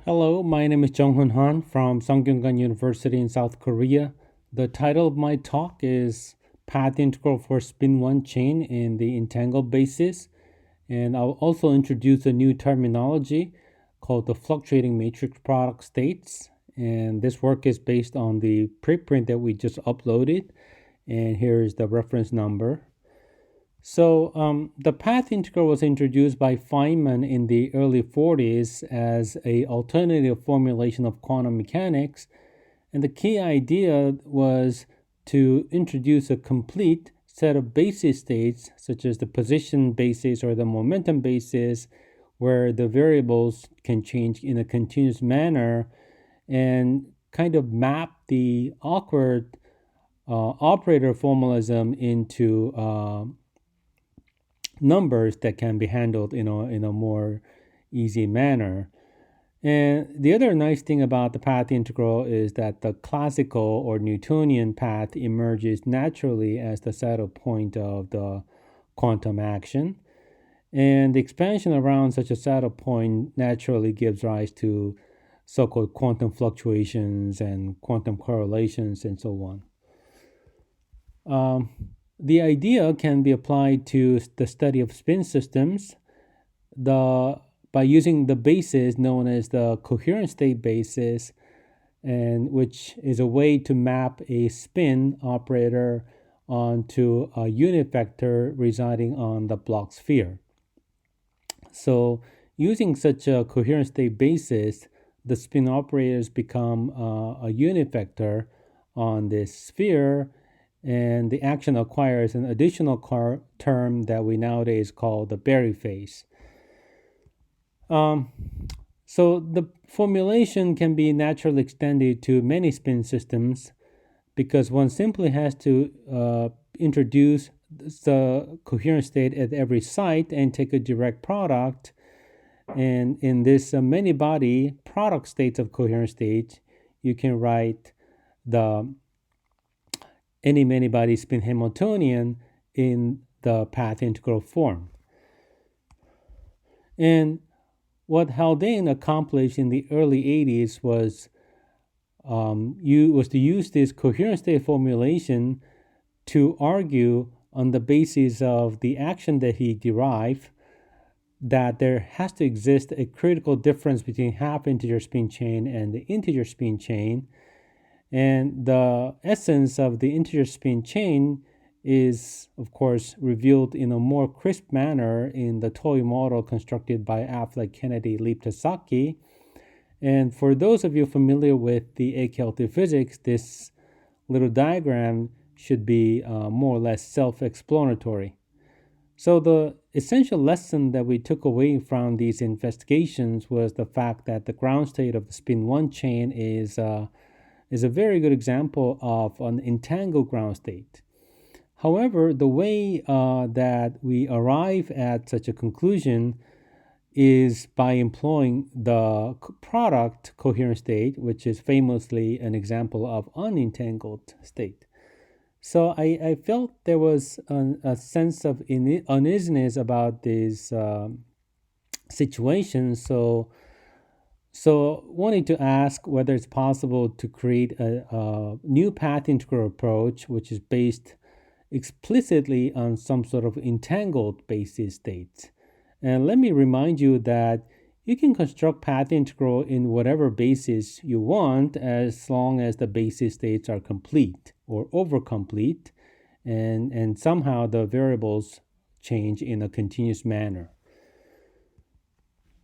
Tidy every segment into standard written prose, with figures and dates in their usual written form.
Hello, my name is Jung-Hoon Han from Sungkyunkwan University in South Korea. The title of my talk is Path Integral for Spin-1 Chain in the Entangled Basis. And I'll also introduce a new terminology called the fluctuating matrix product states. And this work is based on the preprint that we just uploaded. And here is the reference number. So the path integral was introduced by Feynman in the early 40s as an alternative formulation of quantum mechanics. And the key idea was to introduce a complete set of basis states, such as the position basis or the momentum basis, where the variables can change in a continuous manner, and kind of map the awkward operator formalism into numbers that can be handled in a more easy manner. And the other nice thing about the path integral is that the classical or Newtonian path emerges naturally as the saddle point of the quantum action. And the expansion around such a saddle point naturally gives rise to so-called quantum fluctuations and quantum correlations and so on. The idea can be applied to the study of spin systems by using the basis known as the coherent state basis, and which is a way to map a spin operator onto a unit vector residing on the block sphere. So using such a coherent state basis, the spin operators become a unit vector on this sphere, and the action acquires an additional term that we nowadays call the Berry phase. So the formulation can be naturally extended to many spin systems because one simply has to introduce the coherent state at every site and take a direct product. And in this many-body product states of coherent state, you can write the any many-body spin Hamiltonian in the path integral form. And what Haldane accomplished in the early 80s was to use this coherent state formulation to argue on the basis of the action that he derived that there has to exist a critical difference between half-integer spin chain and the integer spin chain. And the essence of the integer spin chain is, of course, revealed in a more crisp manner in the toy model constructed by Affleck, Kennedy, Leib, Tasaki. And for those of you familiar with the AKLT physics, this little diagram should be more or less self-explanatory. So the essential lesson that we took away from these investigations was the fact that the ground state of the spin-1 chain is a very good example of an entangled ground state. However, the way that we arrive at such a conclusion is by employing the product coherent state, which is famously an example of unentangled state. So I felt there was a sense of uneasiness about these situations. So wanted to ask whether it's possible to create a new path integral approach, which is based explicitly on some sort of entangled basis states. And let me remind you that you can construct path integral in whatever basis you want as long as the basis states are complete or overcomplete, and somehow the variables change in a continuous manner.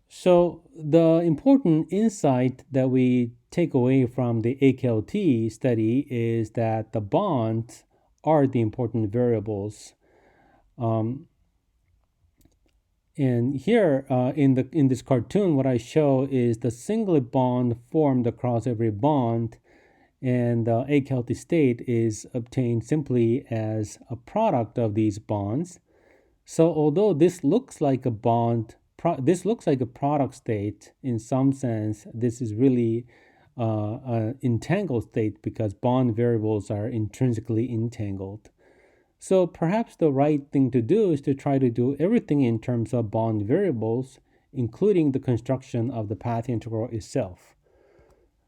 So the important insight that we take away from the AKLT study is that the bonds are the important variables. And here in this cartoon, what I show is the singlet bond formed across every bond, and the AKLT state is obtained simply as a product of these bonds. So although this looks like a bond, this looks like a product state in some sense, this is really an entangled state because bond variables are intrinsically entangled. So perhaps the right thing to do is to try to do everything in terms of bond variables including the construction of the path integral itself.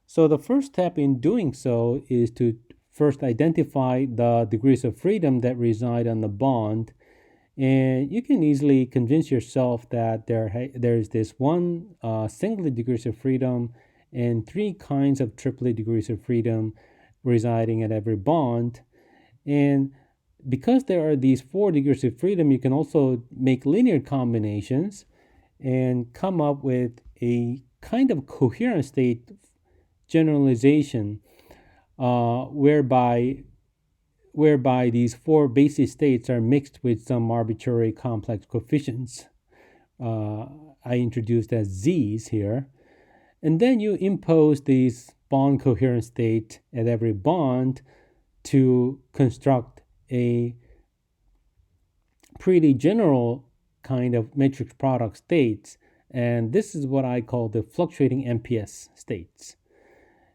So the first step in doing so is to first identify the degrees of freedom that reside on the bond. And you can easily convince yourself that there's this one singlet degrees of freedom and three kinds of triplet degrees of freedom residing at every bond. And because there are these 4 degrees of freedom, you can also make linear combinations and come up with a kind of coherent state generalization whereby these 4 basis states are mixed with some arbitrary complex coefficients I introduced as z's here. And then you impose these bond coherent state at every bond to construct a pretty general kind of matrix product states. And this is what I call the fluctuating MPS states.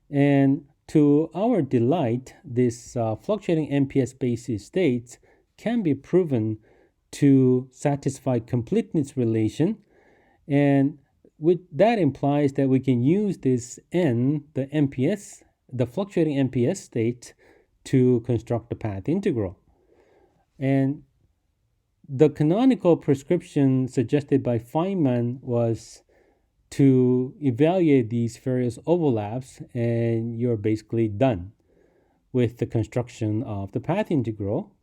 And to our delight, this fluctuating MPS basis states can be proven to satisfy completeness relation. And that implies that we can use this N, the MPS, the fluctuating MPS state, to construct the path integral. And the canonical prescription suggested by Feynman was to evaluate these various overlaps, and you're basically done with the construction of the path integral.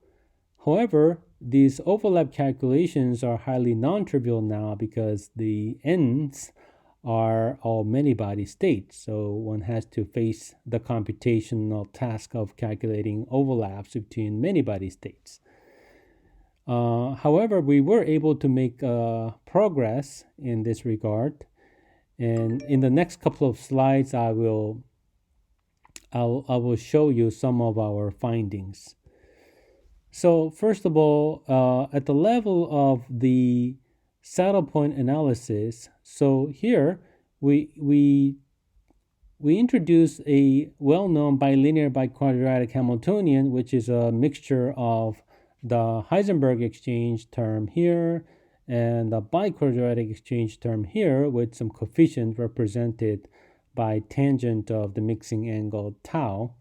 However, these overlap calculations are highly non-trivial now because the n's are all many-body states, so one has to face the computational task of calculating overlaps between many-body states. However, we were able to make progress in this regard, and in the next couple of slides, I will show you some of our findings. So first of all, at the level of the saddle point analysis, so here we introduce a well-known bilinear biquadratic Hamiltonian, which is a mixture of the Heisenberg exchange term here and the biquadratic exchange term here with some coefficient represented by tangent of the mixing angle tau.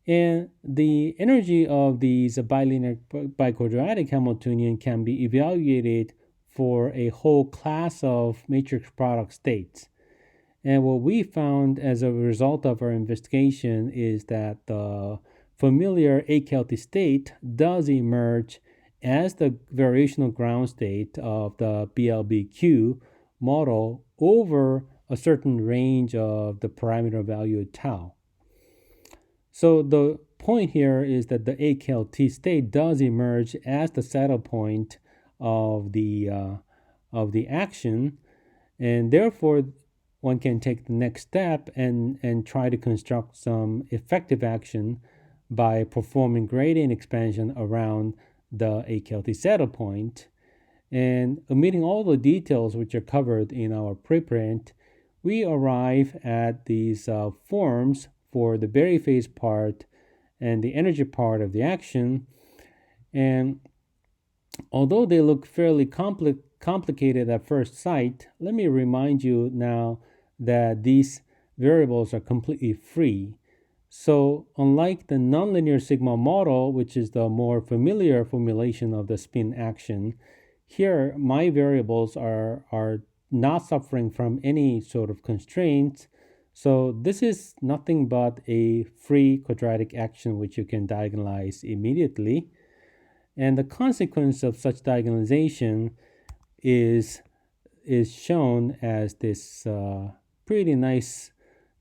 And the energy of these bilinear biquadratic Hamiltonian can be evaluated for a whole class of matrix product states. And what we found as a result of our investigation is that the familiar A-Kelty state does emerge as the variational ground state of the BLBQ model over a certain range of the parameter value tau. So the point here is that the A-Kelty state does emerge as the saddle point of the action, and therefore one can take the next step and try to construct some effective action by performing gradient expansion around the A-Kelty saddle point. And omitting all the details which are covered in our preprint, we arrive at these forms for the Berry phase part and the energy part of the action. And although they look fairly complicated at first sight, let me remind you now that these variables are completely free. So unlike the nonlinear sigma model, which is the more familiar formulation of the spin action, here my variables are not suffering from any sort of constraints. So this is nothing but a free quadratic action which you can diagonalize immediately. And the consequence of such diagonalization is shown as this pretty nice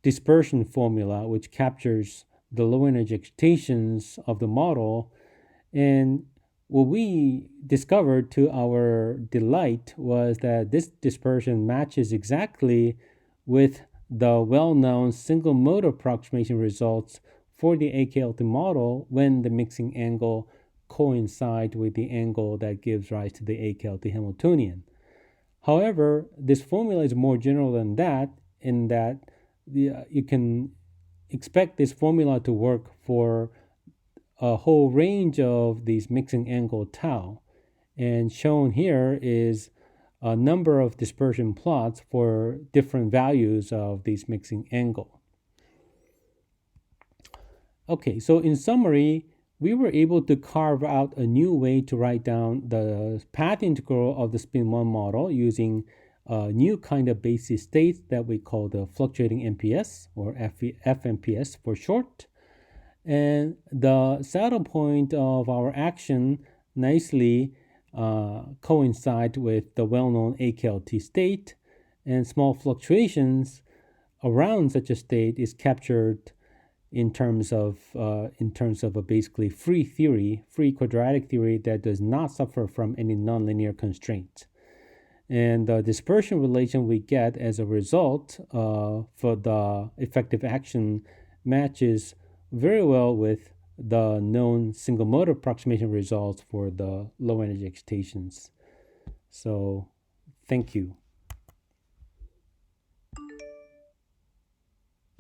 dispersion formula which captures the low energy excitations of the model. And what we discovered to our delight was that this dispersion matches exactly with the well-known single mode approximation results for the A-Kelty model when the mixing angle coincides with the angle that gives rise to the A-Kelty Hamiltonian. However, this formula is more general than that, in that you can expect this formula to work for a whole range of these mixing angle tau. And shown here is a number of dispersion plots for different values of this mixing angle. Okay, so in summary, we were able to carve out a new way to write down the path integral of the spin-1 model using a new kind of basis state that we call the fluctuating MPS, or fMPS for short. And the saddle point of our action nicely coincide with the well-known AKLT state, and small fluctuations around such a state is captured in terms of a basically free quadratic theory that does not suffer from any nonlinear constraints. And the dispersion relation we get as a result for the effective action matches very well with the known single mode approximation results for the low energy excitations. So thank you.